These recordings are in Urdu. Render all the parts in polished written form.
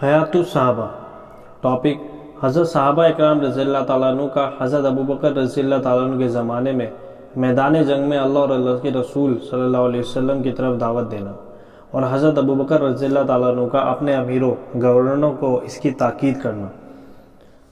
حیات الصحابہ ٹاپک حضرت صحابہ اکرام رضی اللہ تعالیٰ عنہ کا حضرت ابوبکر رضی اللہ تعالیٰ عنہ کے زمانے میں میدان جنگ میں اللہ اور اللہ کے رسول صلی اللہ علیہ وسلم کی طرف دعوت دینا، اور حضرت ابوبکر رضی اللہ تعالیٰ عنہ کا اپنے امیروں گورنروں کو اس کی تاکید کرنا۔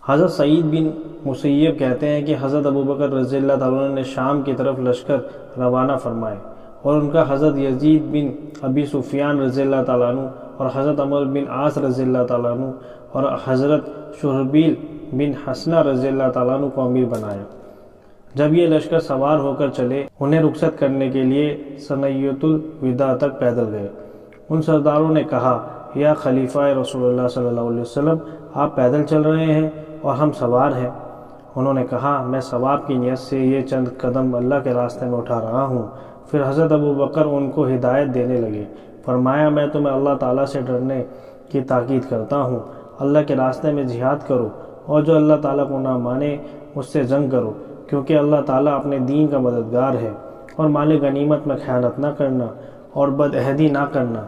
حضرت سعید بن مسیب کہتے ہیں کہ حضرت ابوبکر رضی اللہ تعالیٰ عنہ نے شام کی طرف لشکر روانہ فرمائے، اور ان کا حضرت یزید بن ابی سفیان رضی اللہ تعالیٰ عنہ اور حضرت عمر بن عاص رضی اللہ تعالیٰ عنہ اور حضرت شرحبیل بن حسنہ رضی اللہ تعالیٰ عنہ کو امیر بنایا۔ جب یہ لشکر سوار ہو کر چلے، انہیں رخصت کرنے کے لیے ثنیۃ الوداع تک پیدل گئے۔ ان سرداروں نے کہا، یا خلیفہ رسول اللہ صلی اللہ علیہ وسلم، آپ پیدل چل رہے ہیں اور ہم سوار ہیں۔ انہوں نے کہا، میں ثواب کی نیت سے یہ چند قدم اللہ کے راستے میں اٹھا رہا ہوں۔ پھر حضرت ابوبکر ان کو ہدایت دینے لگے، فرمایا، میں تمہیں اللہ تعالیٰ سے ڈرنے کی تاکید کرتا ہوں، اللہ کے راستے میں جہاد کرو، اور جو اللہ تعالیٰ کو نہ مانے اس سے جنگ کرو، کیونکہ اللہ تعالیٰ اپنے دین کا مددگار ہے۔ اور مال غنیمت میں خیانت نہ کرنا، اور بد عہدی نہ کرنا،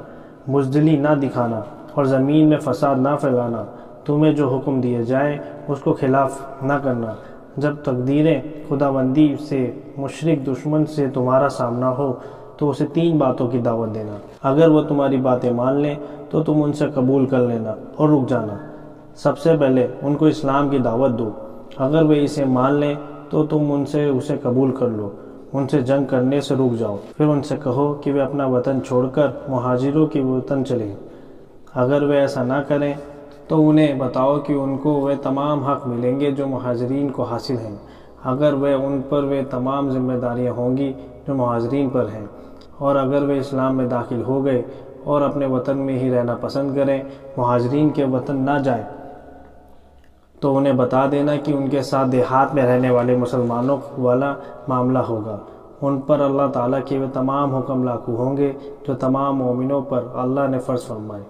بزدلی نہ دکھانا، اور زمین میں فساد نہ پھیلانا۔ تمہیں جو حکم دیے جائیں اس کو خلاف نہ کرنا۔ جب تقدیریں خداوندی سے مشرک دشمن سے تمہارا سامنا ہو تو اسے 3 باتوں کی دعوت دینا۔ اگر وہ تمہاری باتیں مان لیں تو تم ان سے قبول کر لینا اور رک جانا۔ سب سے پہلے ان کو اسلام کی دعوت دو۔ اگر وہ اسے مان لیں تو تم ان سے اسے قبول کر لو، ان سے جنگ کرنے سے رک جاؤ۔ پھر ان سے کہو کہ وہ اپنا وطن چھوڑ کر مہاجروں کے وطن چلیں۔ اگر وہ ایسا نہ کریں تو انہیں بتاؤ کہ ان کو وہ تمام حق ملیں گے جو مہاجرین کو حاصل ہیں، اگر وہ ان پر وہ تمام ذمہ داریاں ہوں گی جو مہاجرین پر ہیں۔ اور اگر وہ اسلام میں داخل ہو گئے اور اپنے وطن میں ہی رہنا پسند کریں، مہاجرین کے وطن نہ جائیں، تو انہیں بتا دینا کہ ان کے ساتھ دیہات میں رہنے والے مسلمانوں والا معاملہ ہوگا۔ ان پر اللہ تعالیٰ کے وہ تمام حکم لاگو ہوں گے جو تمام مومنوں پر اللہ نے فرض فرمائے۔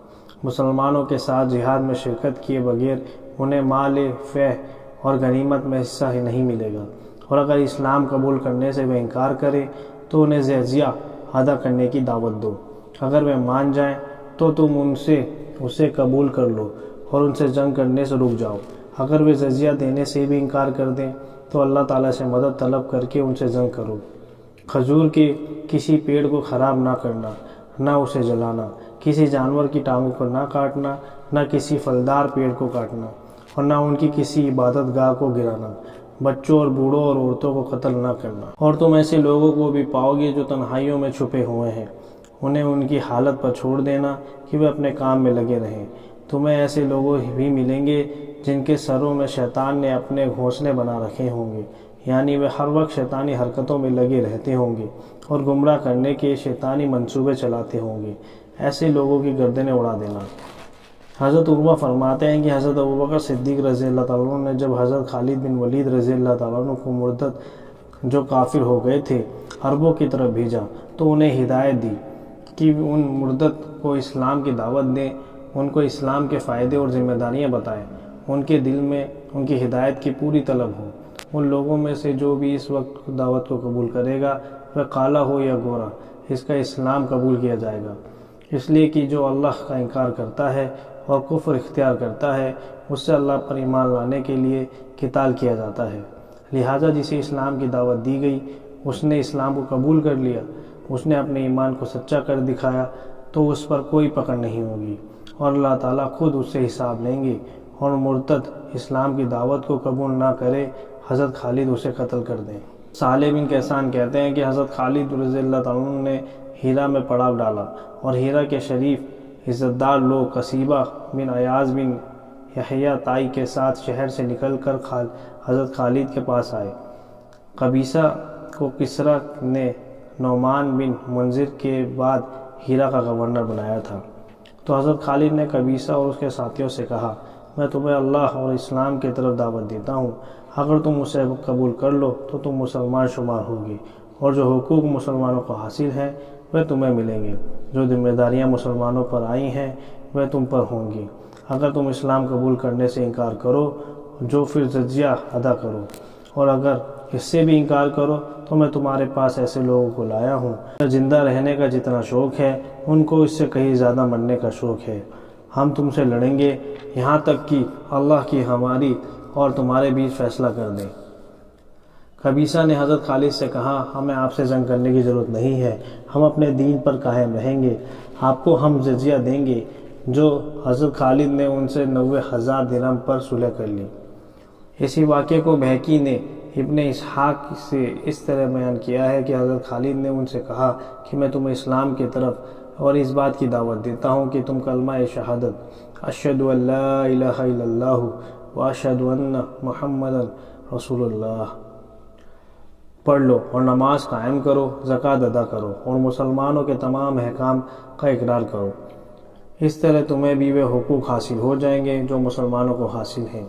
مسلمانوں کے ساتھ جہاد میں شرکت کیے بغیر انہیں مال فیح اور غنیمت میں حصہ ہی نہیں ملے گا۔ اور اگر اسلام قبول کرنے سے وہ انکار کرے تو انہیں جزیہ ادا کرنے کی دعوت دو۔ اگر وہ مان جائیں تو تم ان سے اسے قبول کر لو اور ان سے جنگ کرنے سے رک جاؤ۔ اگر وہ جزیہ دینے سے بھی انکار کر دیں تو اللہ تعالیٰ سے مدد طلب کر کے ان سے جنگ کرو۔ کھجور کے کسی پیڑ کو خراب نہ کرنا، نہ اسے جلانا، کسی جانور کی ٹانگوں کو نہ کاٹنا، نہ کسی پھلدار پیڑ کو کاٹنا، اور نہ ان کی کسی عبادت گاہ کو گرانا، بچوں اور بوڑھوں اور عورتوں کو قتل نہ کرنا۔ اور تم ایسے لوگوں کو بھی پاؤ گے جو تنہائیوں میں چھپے ہوئے ہیں، انہیں ان کی حالت پر چھوڑ دینا کہ وہ اپنے کام میں لگے رہیں۔ تمہیں ایسے لوگ بھی ملیں گے جن کے سروں میں شیطان نے اپنے گھونسلے بنا رکھے ہوں گے، یعنی وہ ہر وقت شیطانی حرکتوں میں لگے رہتے ہوں گے اور گمراہ کرنے کے شیطانی منصوبے چلاتے ہوں گے۔ ایسے لوگوں کی گردنیں اڑا دینا۔ حضرت عروہ فرماتے ہیں کہ حضرت ابوبکر صدیق رضی اللہ تعالیٰ عنہ نے جب حضرت خالد بن ولید رضی اللہ تعالیٰ عنہ کو مرتد جو کافر ہو گئے تھے عربوں کی طرف بھیجا تو انہیں ہدایت دی کہ ان مرتد کو اسلام کی دعوت دیں، ان کو اسلام کے فائدے اور ذمہ داریاں بتائیں، ان کے دل میں ان کی ہدایت کی پوری طلب ہو۔ ان لوگوں میں سے جو بھی اس وقت دعوت کو قبول کرے گا، وہ کالا ہو یا گورا، اس کا اسلام قبول کیا جائے گا، اس لیے کہ جو اللہ کا انکار کرتا ہے اور کفر اختیار کرتا ہے اس سے اللہ پر ایمان لانے کے لیے قتال کیا جاتا ہے۔ لہٰذا جسے اسلام کی دعوت دی گئی اس نے اسلام کو قبول کر لیا، اس نے اپنے ایمان کو سچا کر دکھایا، تو اس پر کوئی پکڑ نہیں ہوگی اور اللہ تعالیٰ خود اس سے حساب لیں گے۔ اور مرتد اسلام کی دعوت کو قبول نہ کرے، حضرت خالد اسے قتل کر دیں۔ صالح بن کیسان کہتے ہیں کہ حضرت خالد رضی اللہ تعالیٰ عنہ نے ہیرا میں پڑاؤ ڈالا، اور ہیرا کے شریف عزتدار لوگ قصیبہ بن ایاز بن یحییٰ طائی کے ساتھ شہر سے نکل کر حضرت خالد کے پاس آئے۔ قبیصہ کو کسریٰ نے نعمان بن منذر کے بعد ہیرا کا گورنر بنایا تھا، تو حضرت خالد نے قبیصہ اور اس کے ساتھیوں سے کہا، میں تمہیں اللہ اور اسلام کی طرف دعوت دیتا ہوں، اگر تم اسے قبول کر لو تو تم مسلمان شمار ہوگی، اور جو حقوق مسلمانوں کو حاصل ہیں وہ تمہیں ملیں گے، جو ذمہ داریاں مسلمانوں پر آئی ہیں وہ تم پر ہوں گی۔ اگر تم اسلام قبول کرنے سے انکار کرو جو پھر جزیہ ادا کرو، اور اگر اس سے بھی انکار کرو تو میں تمہارے پاس ایسے لوگوں کو لایا ہوں زندہ رہنے کا جتنا شوق ہے ان کو اس سے کہیں زیادہ مرنے کا شوق ہے۔ ہم تم سے لڑیں گے یہاں تک کہ اللہ کی ہماری اور تمہارے بیچ فیصلہ کر دیں۔ قبیصہ نے حضرت خالد سے کہا ہمیں آپ سے جنگ کرنے کی ضرورت نہیں ہے، ہم اپنے دین پر قائم رہیں گے، آپ کو ہم جزیہ دیں گے، جو حضرت خالد نے ان سے 90,000 درہم پر صلح کر لی۔ اسی واقعے کو بہقی نے ابن اسحاق سے اس طرح بیان کیا ہے کہ حضرت خالد نے ان سے کہا کہ میں تمہیں اسلام کی طرف اور اس بات کی دعوت دیتا ہوں کہ تم کلمہ شہادت اشہد ان لا الہ الا اللہ و اشہد ان محمد رسول اللہ پڑھ لو اور نماز قائم کرو، زکوٰۃ ادا کرو اور مسلمانوں کے تمام احکام کا اقرار کرو۔ اس طرح تمہیں بھی وہ حقوق حاصل ہو جائیں گے جو مسلمانوں کو حاصل ہیں،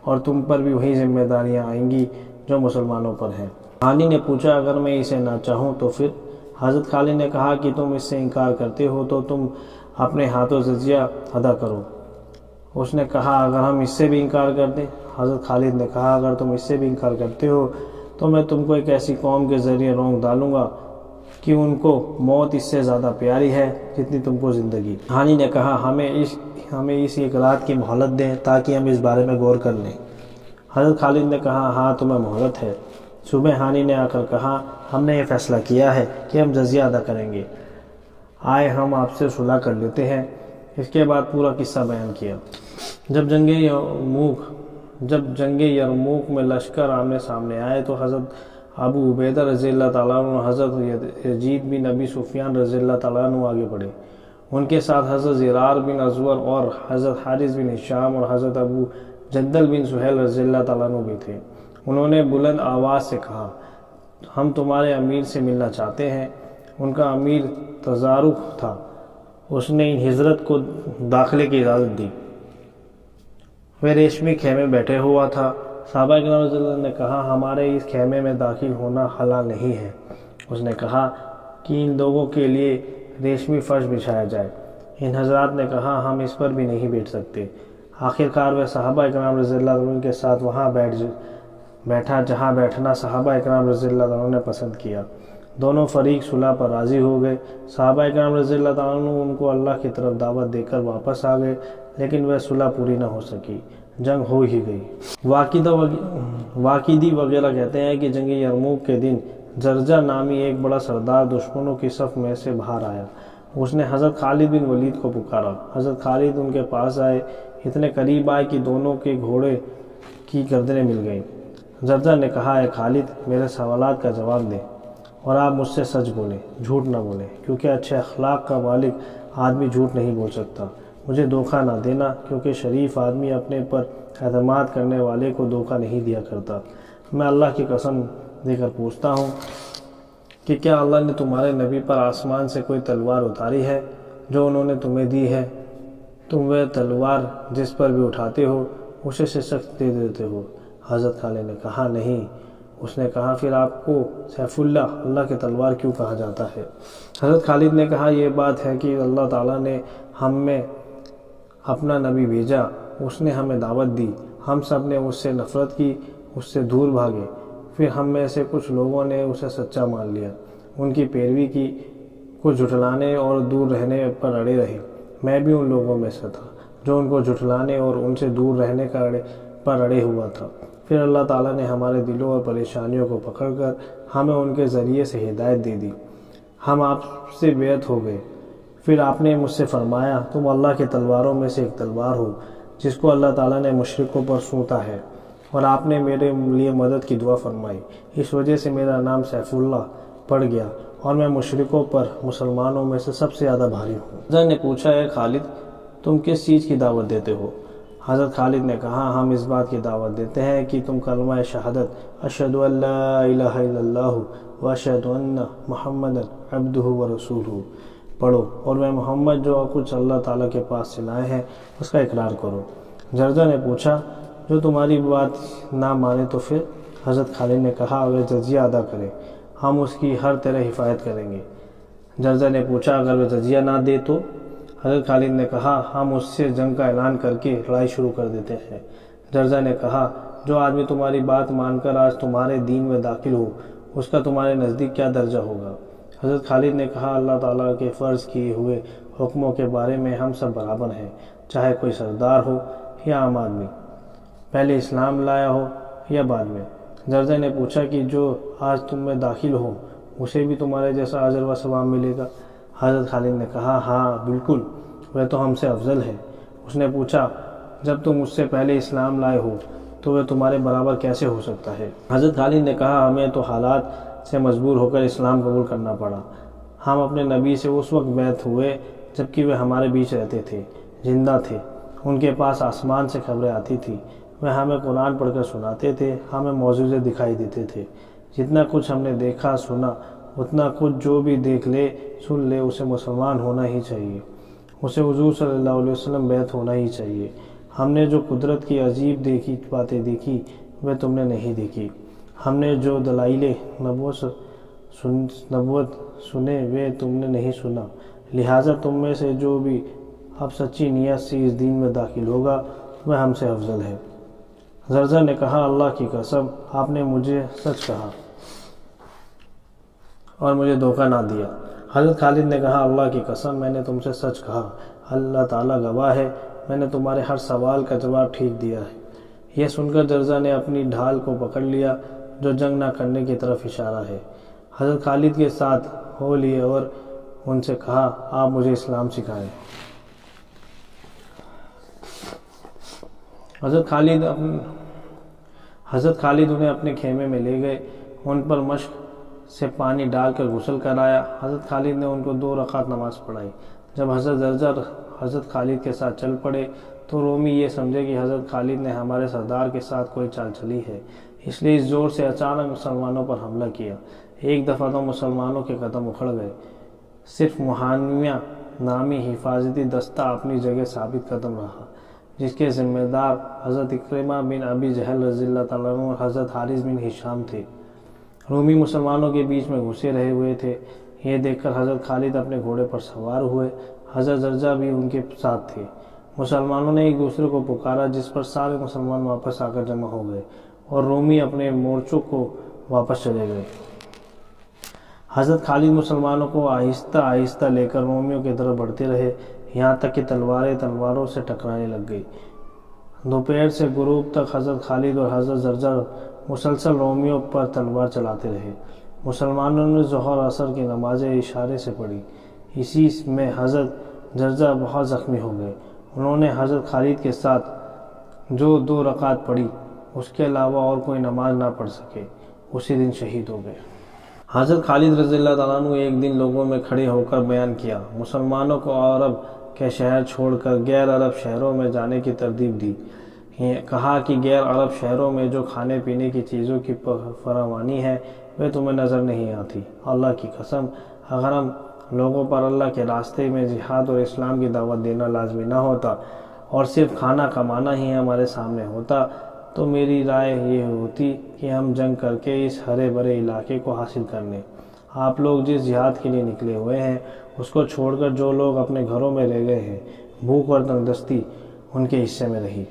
اور تم پر بھی وہی ذمہ داریاں آئیں گی جو مسلمانوں پر ہیں۔ ہانی نے پوچھا اگر میں اسے نہ چاہوں تو پھر؟ حضرت خالد نے کہا کہ تم اس سے انکار کرتے ہو تو تم اپنے ہاتھوں جزیہ ادا کرو۔ اس نے کہا اگر ہم اس سے بھی انکار کر دیں؟ حضرت خالد نے کہا اگر تم اس سے بھی انکار کرتے ہو تو میں تم کو ایک ایسی قوم کے ذریعے رونق ڈالوں گا کہ ان کو موت اس سے زیادہ پیاری ہے جتنی تم کو زندگی۔ ہانی نے کہا ہمیں اس اقرار کی مہلت دیں تاکہ ہم اس بارے میں غور کر لیں۔ حضرت خالد نے کہا ہاں تمہیں مہلت ہے۔ صبح ہانی نے آ کر کہا ہم نے یہ فیصلہ کیا ہے کہ ہم جزیہ ادا کریں گے، آئے ہم آپ سے صلح کر لیتے ہیں۔ اس کے بعد پورا قصہ بیان کیا۔ جب جنگ یرموک میں لشکر آمنے سامنے آئے تو حضرت ابو عبیدہ رضی اللہ تعالیٰ عنہ، حضرت یزید بن ابی سفیان رضی اللہ تعالیٰ عنہ آگے بڑھے۔ ان کے ساتھ حضرت زرار بن ازور اور حضرت حارث بن ہشام اور حضرت ابو جندل بن سہیل رضی اللہ تعالیٰ عنہ بھی تھے۔ انہوں نے بلند آواز سے کہا ہم تمہارے امیر سے ملنا چاہتے ہیں۔ ان کا امیر تزارق تھا، اس نے ان حضرت کو داخلے کی اجازت دی۔ وہ ریشمی خیمے بیٹھے ہوا تھا۔ صحابہ کرام رضی اللہ عنہ نے کہا ہمارے اس خیمے میں داخل ہونا حلال نہیں ہے۔ اس نے کہا کہ ان لوگوں کے لیے ریشمی فرش بچھایا جائے۔ ان حضرات نے کہا ہم اس پر بھی نہیں بیٹھ سکتے۔ آخر کار وہ صحابہ کرام رضی اللہ عنہ کے ساتھ وہاں بیٹھا جہاں بیٹھنا صحابہ کرام رضی اللہ عنہ نے پسند کیا۔ دونوں فریق صلح پر راضی ہو گئے۔ صحابہ کرام رضی اللہ عنہ ان کو اللہ کی طرف دعوت دے کر واپس آ گئے، لیکن وہ صلح پوری نہ ہو سکی، جنگ ہو ہی گئی۔ واقدی وغیرہ کہتے ہیں کہ جنگ یرموک کے دن جرجہ نامی ایک بڑا سردار دشمنوں کی صف میں سے باہر آیا۔ اس نے حضرت خالد بن ولید کو پکارا۔ حضرت خالد ان کے پاس آئے، اتنے قریب آئے کہ دونوں کے گھوڑے کی گردنیں مل گئیں۔ جرجہ نے کہا اے خالد میرے سوالات کا جواب دیں اور آپ مجھ سے سچ بولیں، جھوٹ نہ بولیں، کیونکہ اچھے اخلاق کا مالک آدمی جھوٹ نہیں بول سکتا۔ مجھے دھوکہ نہ دینا، کیونکہ شریف آدمی اپنے پر اعتماد کرنے والے کو دھوکہ نہیں دیا کرتا۔ میں اللہ کی قسم دے کر پوچھتا ہوں کہ کیا اللہ نے تمہارے نبی پر آسمان سے کوئی تلوار اتاری ہے جو انہوں نے تمہیں دی ہے؟ تم وہ تلوار جس پر بھی اٹھاتے ہو اسے شکست دے دیتے ہو۔ حضرت خالد نے کہا نہیں۔ اس نے کہا پھر آپ کو سیف اللہ کی تلوار کیوں کہا جاتا ہے؟ حضرت خالد نے کہا یہ بات ہے کہ اللہ تعالیٰ نے ہم میں اپنا نبی بھیجا، اس نے ہمیں دعوت دی، ہم سب نے اس سے نفرت کی، اس سے دور بھاگے، پھر ہم میں سے کچھ لوگوں نے اسے سچا مان لیا، ان کی پیروی کی، کچھ جھٹلانے اور دور رہنے پر اڑے رہے۔ میں بھی ان لوگوں میں سے تھا جو ان کو جھٹلانے اور ان سے دور رہنے پر اڑے ہوا تھا۔ پھر اللہ تعالیٰ نے ہمارے دلوں اور پریشانیوں کو پکڑ کر ہمیں ان کے ذریعے سے ہدایت دے دی، ہم آپ سے بیعت ہو گئے۔ پھر آپ نے مجھ سے فرمایا تم اللہ کی تلواروں میں سے ایک تلوار ہو جس کو اللہ تعالیٰ نے مشرقوں پر سونتا ہے، اور آپ نے میرے لیے مدد کی دعا فرمائی، اس وجہ سے میرا نام سیف اللہ پڑ گیا اور میں مشرقوں پر مسلمانوں میں سے سب سے زیادہ بھاری ہوں۔ حضرت نے پوچھا اے خالد تم کس چیز کی دعوت دیتے ہو؟ حضرت خالد نے کہا ہم اس بات کی دعوت دیتے ہیں کہ تم کلمہ شہادت اشہد ان لا الہ الا اللہ و اشہد ان محمد عبدہ و رسولہ پڑھو، اور میں محمد جو کچھ اللہ تعالیٰ کے پاس سے لائے ہیں اس کا اقرار کرو۔ جرجہ نے پوچھا جو تمہاری بات نہ مانے تو پھر؟ حضرت خالد نے کہا اگر جزیہ ادا کرے ہم اس کی ہر طرح حفاظت کریں گے۔ جرجہ نے پوچھا اگر وہ جزیہ نہ دے تو؟ حضرت خالد نے کہا ہم اس سے جنگ کا اعلان کر کے لڑائی شروع کر دیتے ہیں۔ جرجہ نے کہا جو آدمی تمہاری بات مان کر آج تمہارے دین میں داخل ہو اس کا تمہارے نزدیک کیا درجہ ہوگا؟ حضرت خالد نے کہا اللہ تعالیٰ کے فرض کیے ہوئے حکموں کے بارے میں ہم سب برابر ہیں، چاہے کوئی سردار ہو یا عام آدمی، پہلے اسلام لایا ہو یا بعد میں۔ زرزہ نے پوچھا کہ جو آج تم میں داخل ہو اسے بھی تمہارے جیسا اجر و ثواب ملے گا؟ حضرت خالد نے کہا ہاں بالکل، وہ تو ہم سے افضل ہے۔ اس نے پوچھا جب تم اس سے پہلے اسلام لائے ہو تو وہ تمہارے برابر کیسے ہو سکتا ہے؟ حضرت خالد نے کہا ہمیں تو حالات سے مجبور ہو کر اسلام قبول کرنا پڑا۔ ہم اپنے نبی سے اس وقت بیعت ہوئے جبکہ وہ ہمارے بیچ رہتے تھے، زندہ تھے، ان کے پاس آسمان سے خبریں آتی تھیں، وہ ہمیں قرآن پڑھ کر سناتے تھے، ہمیں معجزے دکھائی دیتے تھے۔ جتنا کچھ ہم نے دیکھا سنا، اتنا کچھ جو بھی دیکھ لے سن لے اسے مسلمان ہونا ہی چاہیے، اسے حضور صلی اللہ علیہ وسلم بیعت ہونا ہی چاہیے۔ ہم نے جو قدرت کی عجیب باتیں دیکھی وہ تم نے نہیں دیکھی، ہم نے جو دلائل نبوت سنے وہ تم نے نہیں سنا، لہٰذا تم میں سے جو بھی اب سچی نیت سے اس دین میں داخل ہوگا وہ ہم سے افضل ہے۔ زرزہ نے کہا اللہ کی قسم آپ نے مجھے سچ کہا اور مجھے دھوکہ نہ دیا۔ حضرت خالد نے کہا اللہ کی قسم میں نے تم سے سچ کہا، اللہ تعالیٰ گواہ ہے میں نے تمہارے ہر سوال کا جواب ٹھیک دیا ہے۔ یہ سن کر زرزہ نے اپنی ڈھال کو پکڑ لیا جو جنگ نہ کرنے کی طرف اشارہ ہے۔ حضرت خالد کے ساتھ ہو لیے اور ان سے کہا آپ مجھے اسلام سکھائیں۔ حضرت خالد انہیں اپنے خیمے میں لے گئے، ان پر مشق سے پانی ڈال کر غسل کرایا۔ حضرت خالد نے ان کو 2 رکعت نماز پڑھائی۔ جب حضرت زرزہ حضرت خالد کے ساتھ چل پڑے تو رومی یہ سمجھے کہ حضرت خالد نے ہمارے سردار کے ساتھ کوئی چال چلی ہے، اس لیے اس زور سے اچانک مسلمانوں پر حملہ کیا۔ ایک دفعہ تو مسلمانوں کے قدم اکھڑ گئے، صرف مہانیہ نامی حفاظتی دستہ اپنی جگہ ثابت قدم رہا، جس کے ذمہ دار حضرت اکرمہ بن ابی جہل رضی اللہ تعالیٰ عنہ اور حضرت حارث بن ہشام تھے۔ رومی مسلمانوں کے بیچ میں گھسے رہے ہوئے تھے۔ یہ دیکھ کر حضرت خالد اپنے گھوڑے پر سوار ہوئے، حضرت زرزہ بھی ان کے ساتھ تھے۔ مسلمانوں نے ایک دوسرے کو پکارا جس پر سارے مسلمان واپس آ کر جمع ہو گئے اور رومی اپنے مورچوں کو واپس چلے گئے۔ حضرت خالد مسلمانوں کو آہستہ آہستہ لے کر رومیوں کی طرف بڑھتے رہے، یہاں تک کہ تلواریں تلواروں سے ٹکرانے لگ گئی۔ دوپہر سے غروب تک حضرت خالد اور حضرت زرزہ مسلسل رومیوں پر تلوار چلاتے رہے۔ مسلمانوں نے ظہر عصر کی نمازیں اشارے سے پڑھی۔ اسی میں حضرت زرزہ بہت زخمی ہو گئے۔ انہوں نے حضرت خالد کے ساتھ جو 2 رکعت پڑھی اس کے علاوہ اور کوئی نماز نہ پڑھ سکے، اسی دن شہید ہو گئے۔ حضرت خالد رضی اللہ تعالیٰ عنہ ایک دن لوگوں میں کھڑے ہو کر بیان کیا، مسلمانوں کو عرب کے شہر چھوڑ کر غیر عرب شہروں میں جانے کی ترغیب دی۔ کہا کہ غیر عرب شہروں میں جو کھانے پینے کی چیزوں کی فراوانی ہے وہ تمہیں نظر نہیں آتی۔ اللہ کی قسم اگر ہم لوگوں پر اللہ کے راستے میں جہاد اور اسلام کی دعوت دینا لازمی نہ ہوتا اور صرف کھانا کمانا ہی ہمارے سامنے ہوتا تو میری رائے یہ ہوتی کہ ہم جنگ کر کے اس ہرے بھرے علاقے کو حاصل کر لیں۔ آپ لوگ جس جہاد کے لیے نکلے ہوئے ہیں اس کو چھوڑ کر جو لوگ اپنے گھروں میں رہ گئے ہیں، بھوک اور تنگ دستی ان کے حصے میں رہی۔